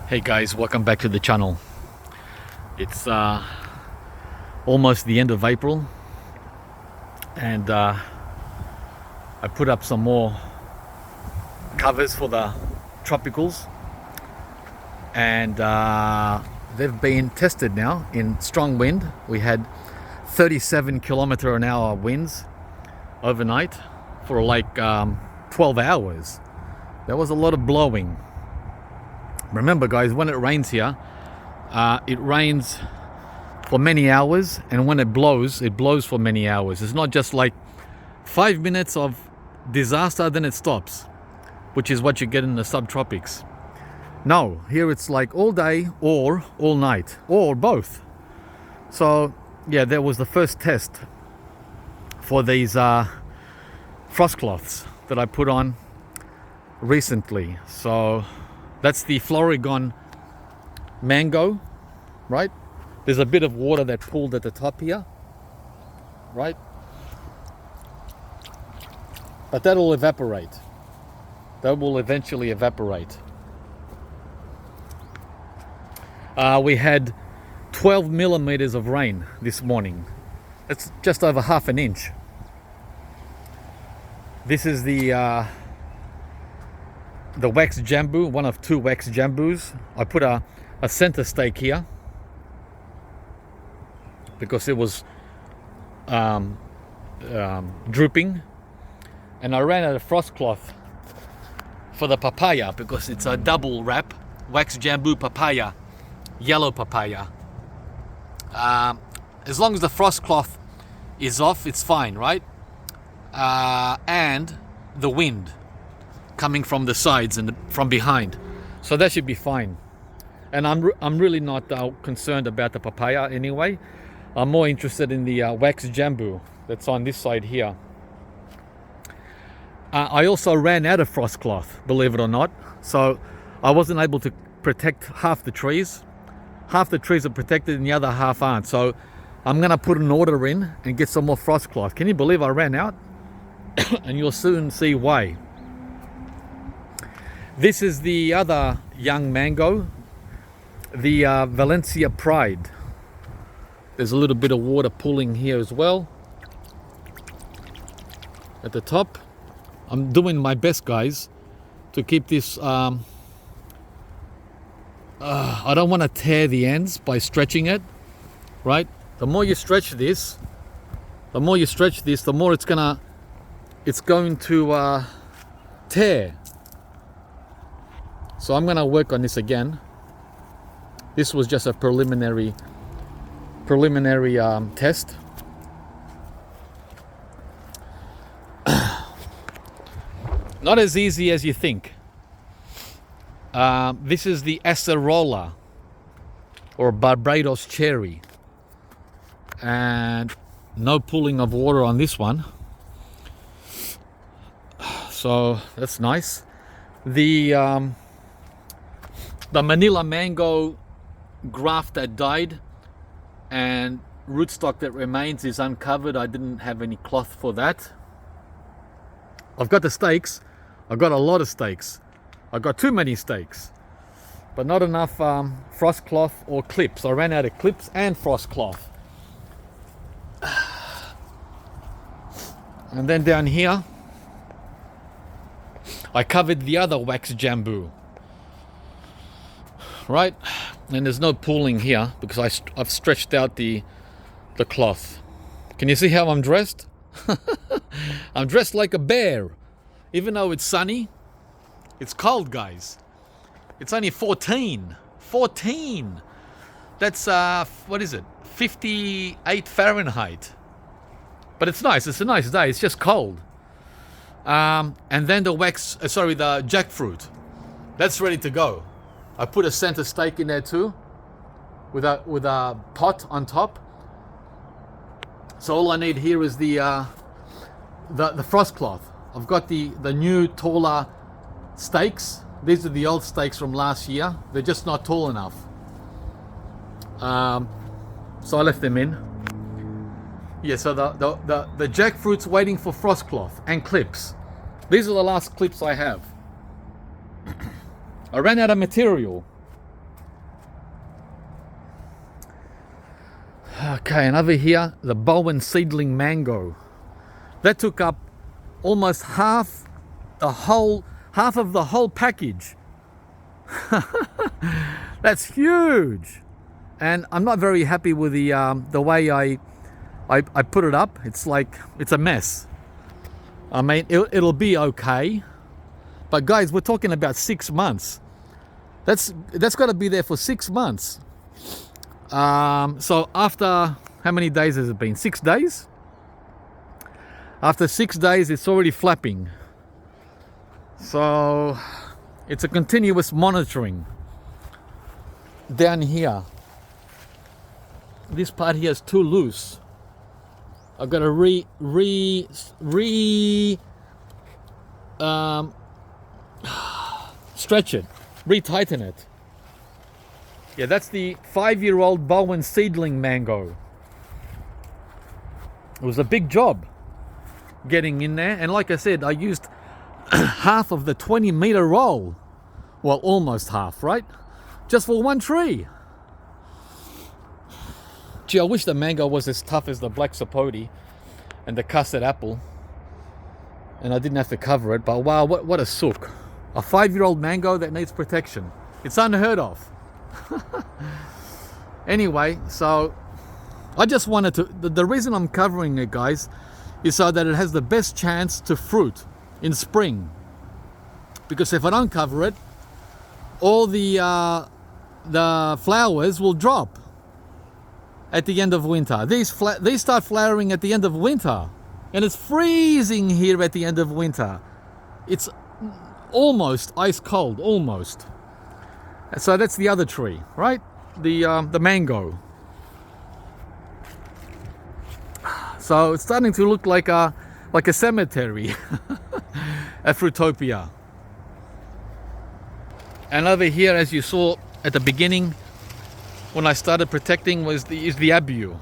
Hey guys, welcome back to the channel. It's almost the end of April, and I put up some more covers for the tropicals, and they've been tested now in strong wind. We had 37km/h winds overnight for like 12 hours. There was a lot of blowing. Remember guys, when it rains here, it rains for many hours, and when it blows for many hours. It's not just like 5 minutes of disaster, then it stops, which is what you get in the subtropics. No, here it's like all day or all night, or both. So yeah, that was the first test for these frost cloths that I put on recently. So that's the Florigon mango, right? There's a bit of water that pooled at the top here, right? But that'll evaporate. That will eventually evaporate. We had 12 millimeters of rain this morning. It's just over half an inch. This is the wax jambu, one of two wax jambus. I put a center stake here because it was drooping, and I ran out of frost cloth for the papaya because it's a double wrap, wax jambu papaya, yellow papaya. As long as the frost cloth is off, it's fine, right? And the wind coming from the sides and from behind, so that should be fine. And I'm really not concerned about the papaya anyway. I'm more interested in the wax jambu that's on this side here. I also ran out of frost cloth, believe it or not, so I wasn't able to protect half the trees. Half the trees are protected and the other half aren't, so I'm gonna put an order in and get some more frost cloth. Can you believe I ran out? And you'll soon see why. This is the other young mango, the Valencia Pride. There's a little bit of water pooling here as well at the top. I'm doing my best, guys, to keep this. I don't want to tear the ends by stretching it, right? The more you stretch this, the more it's going to tear. So I'm gonna work on this again. This was just a preliminary test. Not as easy as you think. This is the acerola, or Barbados cherry, and no pooling of water on this one, so that's nice. The Manila mango graft that died and rootstock that remains is uncovered. I didn't have any cloth for that. I've got the stakes. I've got a lot of stakes. I've got too many stakes, but not enough frost cloth or clips. I ran out of clips and frost cloth. And then down here, I covered the other wax jambu, right? And there's no pooling here because I've stretched out the cloth. Can you see how I'm dressed? I'm dressed like a bear. Even though it's sunny, it's cold, guys. It's only 14. That's what is it, 58 Fahrenheit. But it's nice. It's a nice day. It's just cold. And then the jackfruit, that's ready to go. I put a center stake in there too, with a pot on top. So all I need here is the frost cloth. I've got the new taller stakes. These are the old stakes from last year. They're just not tall enough. So I left them in. Yeah. So the jackfruit's waiting for frost cloth and clips. These are the last clips I have. I ran out of material. Okay, and over here, the Bowen seedling mango. That took up almost half of the whole package. That's huge. And I'm not very happy with the way I put it up. It's a mess. I mean, it'll be okay. But guys, we're talking about 6 months. That's got to be there for 6 months. So after, how many days has it been? 6 days? After 6 days, it's already flapping. So it's a continuous monitoring. Down here, this part here is too loose. I've got to stretch it, retighten it. Yeah, that's the 5-year-old Bowen seedling mango. It was a big job getting in there, and like I said, I used half of the 20-meter roll. Well, almost half, right? Just for one tree. Gee, I wish the mango was as tough as the black sapote and the custard apple, and I didn't have to cover it. But wow, what a sook. A 5-year-old mango that needs protection. It's unheard of. Anyway, so I just wanted to, the reason I'm covering it, guys, is so that it has the best chance to fruit in spring. Because if I don't cover it, all the flowers will drop at the end of winter. These start flowering at the end of winter, and it's freezing here at the end of winter. It's almost ice cold, almost. So that's the other tree, right? The mango. So it's starting to look like a cemetery at Fruitopia. And over here, as you saw at the beginning, when I started protecting, is the abu,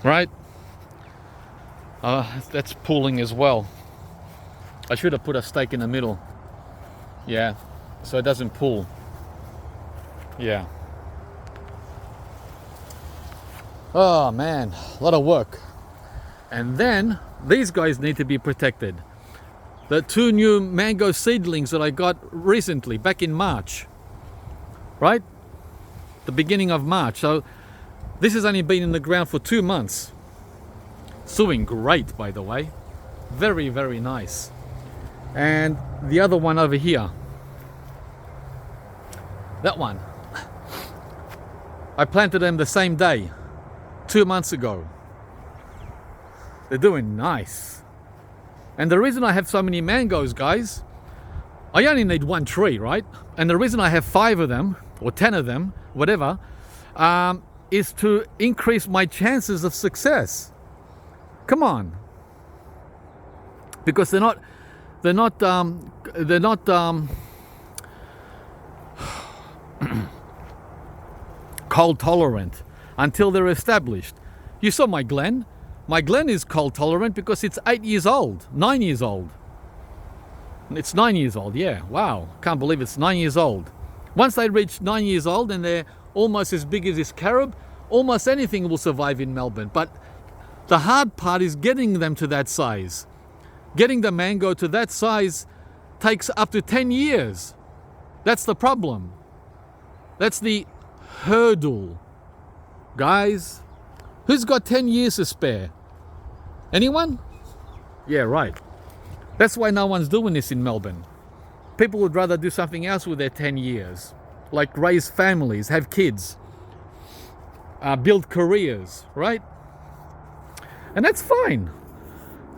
right? That's pulling as well. I should have put a stake in the middle. Yeah, so it doesn't pull. Yeah. Oh man, a lot of work. And then these guys need to be protected. The 2 new mango seedlings that I got recently, back in March, right? The beginning of March. So this has only been in the ground for 2 months. It's doing great, by the way. Very, very nice. And the other one over here, that one, I planted them the same day, 2 months ago. They're doing nice. And the reason I have so many mangoes, guys, I only need one tree, right? And the reason I have 5 of them, or 10 of them, whatever, is to increase my chances of success. Come on. Because they're not cold tolerant until they're established. You saw my Glen. My Glen is cold tolerant because it's 8 years old, 9 years old. It's 9 years old, yeah. Wow, can't believe it's 9 years old. Once they reach 9 years old and they're almost as big as this carob, almost anything will survive in Melbourne. But the hard part is getting them to that size. Getting the mango to that size takes up to 10 years. That's the problem. That's the hurdle. Guys, who's got 10 years to spare? Anyone? Yeah, right. That's why no one's doing this in Melbourne. People would rather do something else with their 10 years. Like raise families, have kids, build careers, right? And that's fine.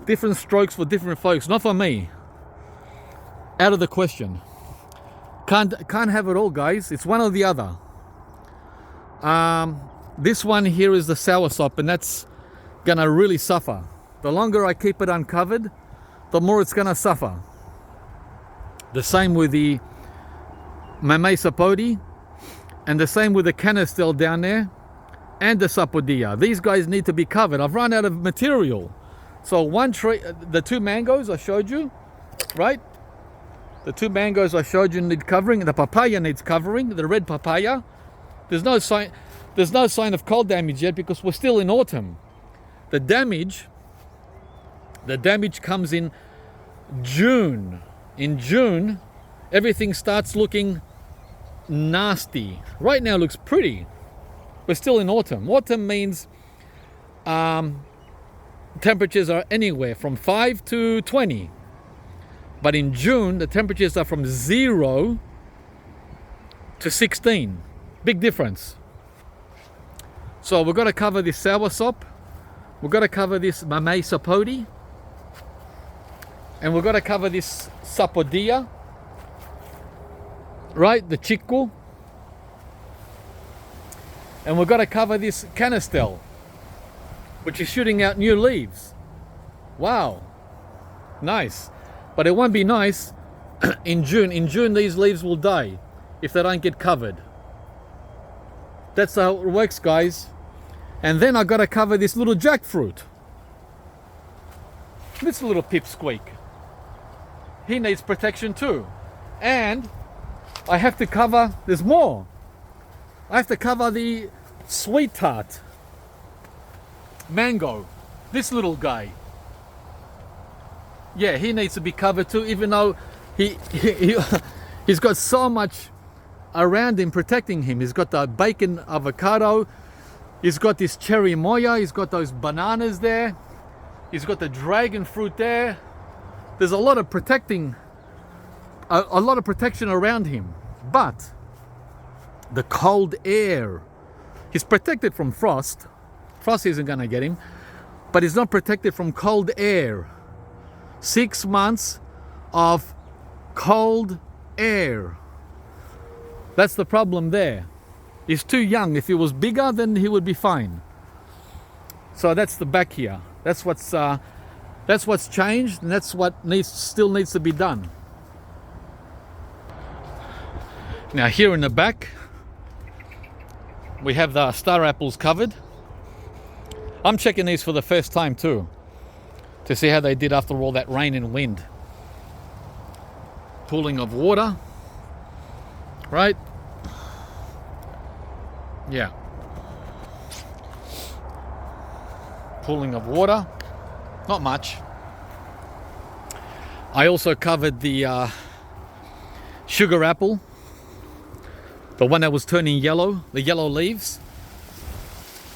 Different strokes for different folks, not for me. Out of the question. Can't have it all, guys. It's one or the other. This one here is the soursop, and that's gonna really suffer. The longer I keep it uncovered, the more it's gonna suffer. The same with the Mamey sapote, and the same with the canistel down there, and the sapodilla. These guys need to be covered. I've run out of material. So one tree, the 2 mangoes I showed you, right? The 2 mangoes I showed you need covering. The papaya needs covering, the red papaya. There's no sign. there's no sign of cold damage yet because we're still in autumn. The damage comes in June. In June, everything starts looking nasty. Right now it looks pretty. We're still in autumn. Autumn means temperatures are anywhere from 5 to 20. But in June, the temperatures are from 0 to 16. Big difference. So we've got to cover this soursop. We've got to cover this mamey sapodi. And we've got to cover this sapodia. Right, the chiku. And we've got to cover this canistel, which is shooting out new leaves. Wow. Nice. But it won't be nice in June. In June, these leaves will die if they don't get covered. That's how it works, guys. And then I got to cover this little jackfruit. This little pipsqueak. He needs protection too. And I have to cover, there's more. I have to cover the sweet tart. Mango. This little guy. Yeah, he needs to be covered too, even though he's got so much around him protecting him. He's got the bacon avocado, he's got this cherry moya, he's got those bananas there, he's got the dragon fruit there. There's a lot of protection around him. But the cold air, he's protected from frost. Frost isn't going to get him, but he's not protected from cold air. 6 months of cold air. That's the problem there. He's too young. If he was bigger, then he would be fine. So that's the back here. That's what's changed, and that's what still needs to be done. Now here in the back, we have the star apples covered. I'm checking these for the first time too, to see how they did after all that rain and wind. Pooling of water, right? Yeah. Pooling of water, not much. I also covered the sugar apple, the one that was turning yellow, the yellow leaves.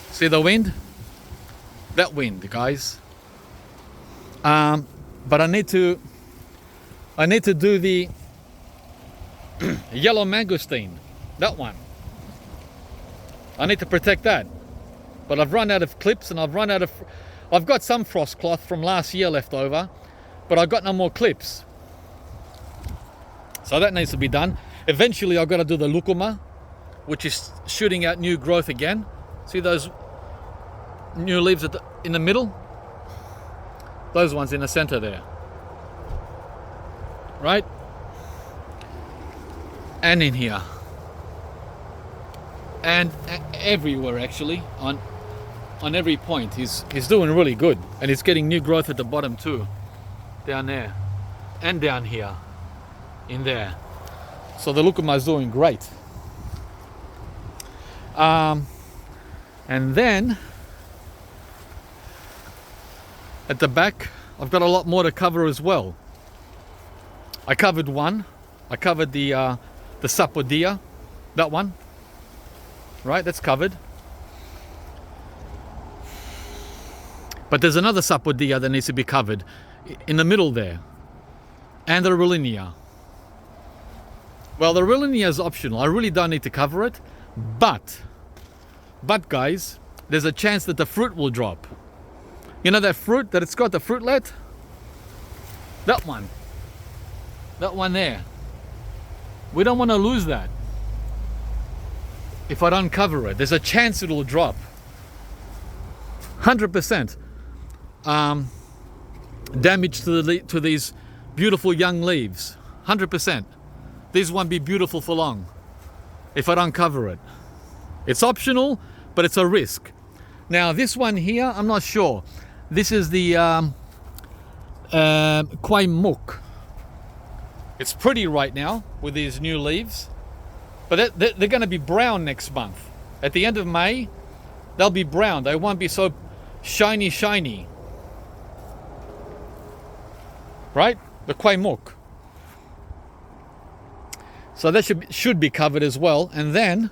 See the wind? That wind, guys. But I need to do the yellow mangosteen, that one. I need to protect that. But I've run out of clips, and I've got some frost cloth from last year left over, but I've got no more clips. So that needs to be done. Eventually I've got to do the lucuma, which is shooting out new growth again. See those new leaves in the middle? Those ones in the center there. Right? And in here. And everywhere actually, on every point. He's doing really good. And he's getting new growth at the bottom too. Down there. And down here. In there. So the lucuma is doing great. And then at the back, I've got a lot more to cover as well. I covered one. I covered the sapodia, that one. Right, that's covered. But there's another sapodia that needs to be covered in the middle there. And the Rollinia. Well, the Rollinia is optional. I really don't need to cover it. But guys, there's a chance that the fruit will drop. You know that fruit that it's got, the fruitlet? That one. That one there. We don't want to lose that. If I don't cover it, there's a chance it'll drop. 100% damage to these beautiful young leaves. 100%. These won't be beautiful for long if I don't cover it. It's optional, but it's a risk. Now this one here, I'm not sure. This is the Kwai Muk. It's pretty right now with these new leaves, but they're going to be brown next month. At the end of May, they'll be brown. They won't be so shiny. Right? The quaimuk. So that should be covered as well. And then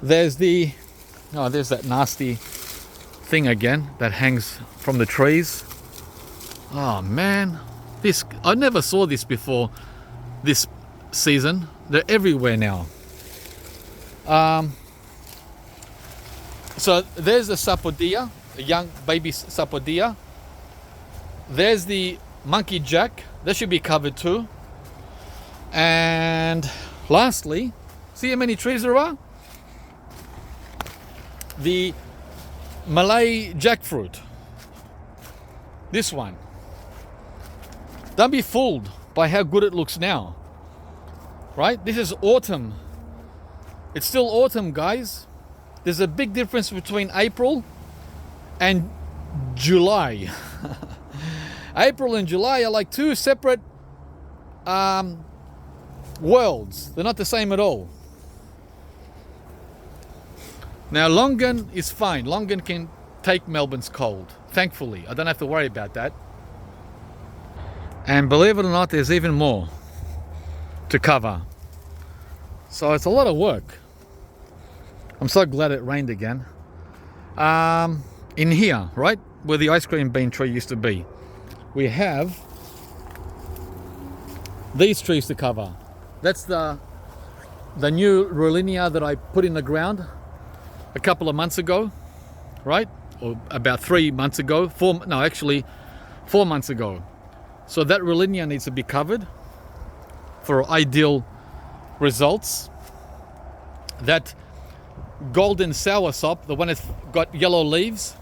there's there's that nasty thing again that hangs from the trees. Oh man, I never saw this before this season. They're everywhere now. So there's the sapodilla, a young baby sapodilla. There's the monkey jack, that should be covered too. And lastly, see how many trees there are? The Malay jackfruit. This one. Don't be fooled by how good it looks now. Right? This is autumn. It's still autumn, guys. There's a big difference between April and July. April and July are like two separate worlds. They're not the same at all. Now Longan is fine. Longan can take Melbourne's cold. Thankfully, I don't have to worry about that. And believe it or not, there's even more to cover. So it's a lot of work. I'm so glad it rained again. In here, right, where the ice cream bean tree used to be, we have these trees to cover. That's the new Rollinia that I put in the ground a couple of months ago, right? Or about 3 months ago. 4 months ago. So that Rollinia needs to be covered for ideal results. That golden soursop, the one that's got yellow leaves,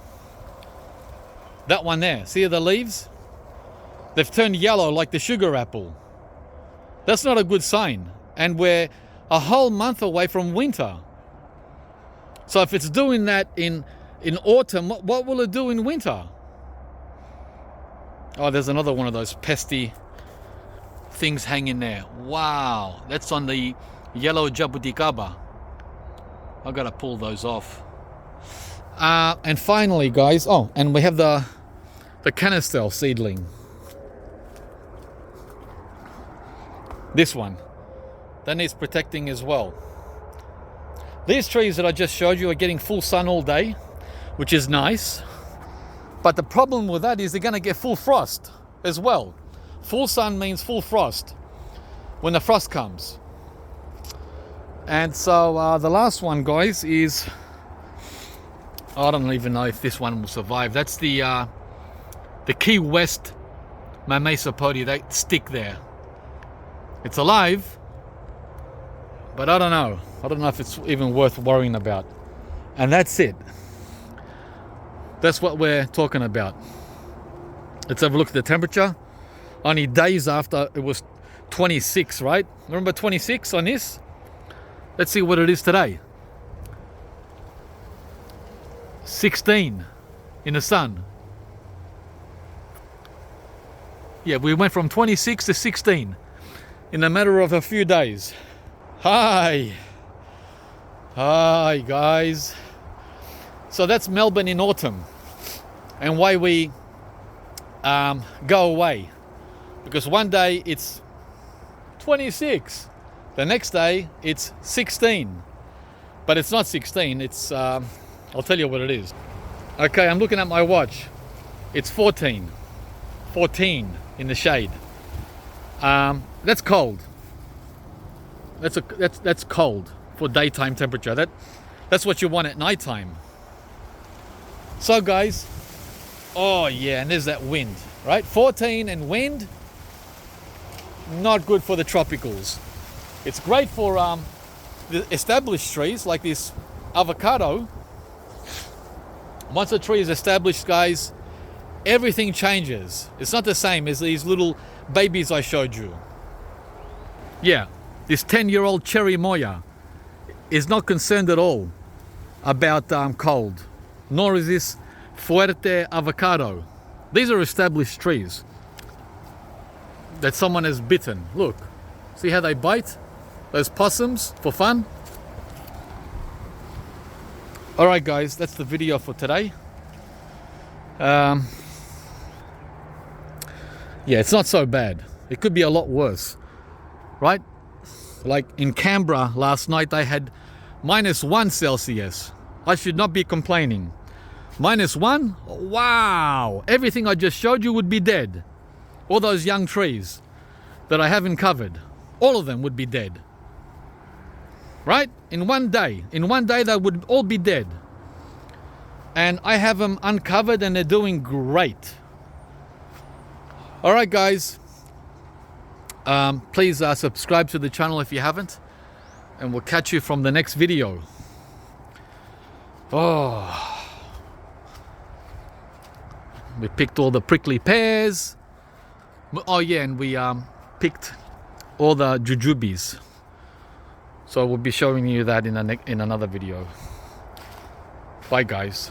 that one there, see the leaves? They've turned yellow like the sugar apple. That's not a good sign. And we're a whole month away from winter. So if it's doing that in autumn, what will it do in winter? Oh, there's another one of those pesty things hanging there. Wow, that's on the yellow jabuticaba. I've got to pull those off. And finally, guys, and we have the canistel seedling. This one. That needs protecting as well. These trees that I just showed you are getting full sun all day, which is nice. But the problem with that is they're going to get full frost as well. Full sun means full frost when the frost comes. And so the last one, guys, is, I don't even know if this one will survive. That's the Key West Mamesopodi, that stick there. It's alive, but I don't know. I don't know if it's even worth worrying about. And that's it. That's what we're talking about. Let's have a look at the temperature. Only days after it was 26, right? Remember 26 on this? Let's see what it is today. 16 in the sun. Yeah, we went from 26 to 16 in a matter of a few days. Hi guys. So that's Melbourne in autumn, and why we go away, because one day it's 26, the next day it's 16, but it's not 16, it's I'll tell you what it is. Okay, I'm looking at my watch. It's 14 in the shade. That's cold. That's cold for daytime temperature. That's what you want at nighttime. So guys, oh yeah, and there's that wind, right? 14 and wind, not good for the tropicals. It's great for the established trees like this avocado. Once a tree is established, guys, everything changes. It's not the same as these little babies I showed you. Yeah, this 10-year-old cherry moya is not concerned at all about cold. Nor is this Fuerte avocado. These are established trees that someone has bitten. Look, see how they bite? Those possums for fun? All right, guys, that's the video for today. Yeah, it's not so bad. It could be a lot worse, right? Like in Canberra last night, they had -1 Celsius. I should not be complaining. -1? Wow! Everything I just showed you would be dead. All those young trees that I haven't covered, all of them would be dead. Right? In one day they would all be dead. And I have them uncovered and they're doing great. All right, guys. Please subscribe to the channel if you haven't, and we'll catch you from the next video. Oh, we picked all the prickly pears. Oh yeah, and we picked all the jujubes. So we'll be showing you that in another video. Bye, guys.